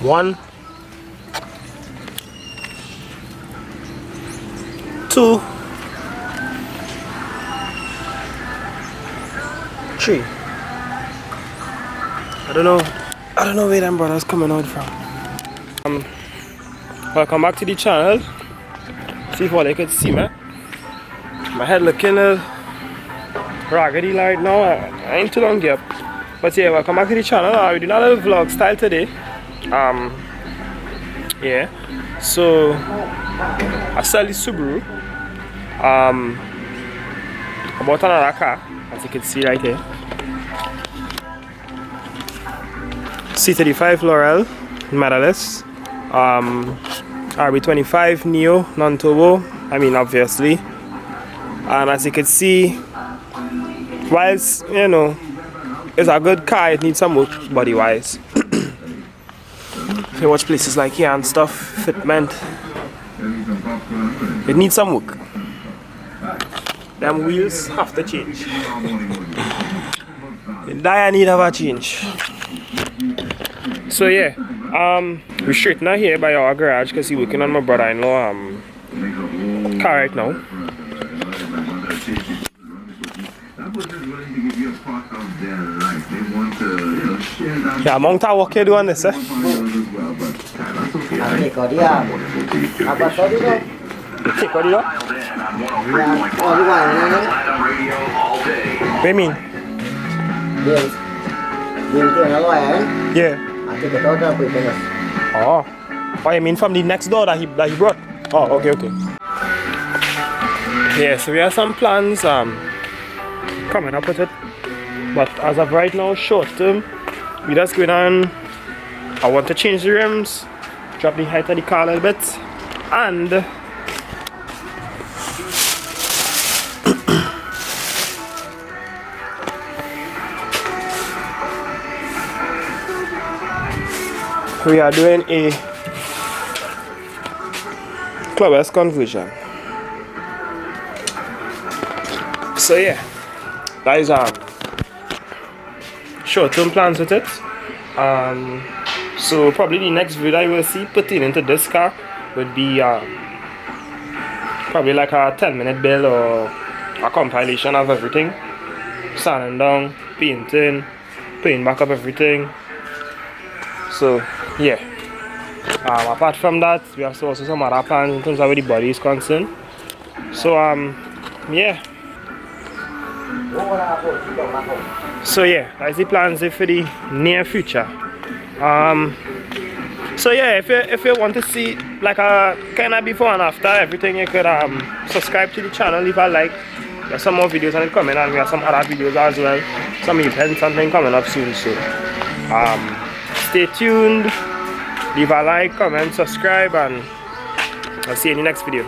1, 2, 3. I don't know where them brothers coming out from. Welcome back to the channel. See if all they could see me. My head looking raggedy right now. I ain't too long yet. But yeah, welcome back to the channel. We're doing a little vlog style today. Yeah. So I sell the Subaru. I bought another car, as you can see right here. C35 Laurel Medalist, RB25 Neo non-turbo, I mean obviously. And as you can see, whilst you know it's a good car, it needs some work body wise. If you watch places like here and stuff, fitment, it needs some work. Them wheels have to change. The dire need of a change. So yeah, we're straight now here by our garage because he's working on my brother-in-law car right now. Yeah, among time what you do on this, eh? Take what you do? What do you mean? Yeah. Oh, you mean from the next door that he brought? Oh, okay. Yeah, so we have some plans coming up with it, but as of right now, short term, we just going on. I want to change the rims, drop the height of the car a little bit, and we are doing a Club S conversion. So yeah, that is short-term plans with it. So probably the next video I will see pertaining to this car would be probably like a 10-minute build or a compilation of everything, sanding down, painting back up everything. So yeah, apart from that, we have also some other plans in terms of where the body is concerned. So yeah. So yeah, that's the plans for the near future. So yeah, if you want to see like a kind of before and after everything, you could subscribe to the channel, leave a like. There's some more videos on it coming, and we have some other videos as well. Some events, something coming up soon. So stay tuned, leave a like, comment, subscribe, and I'll see you in the next video.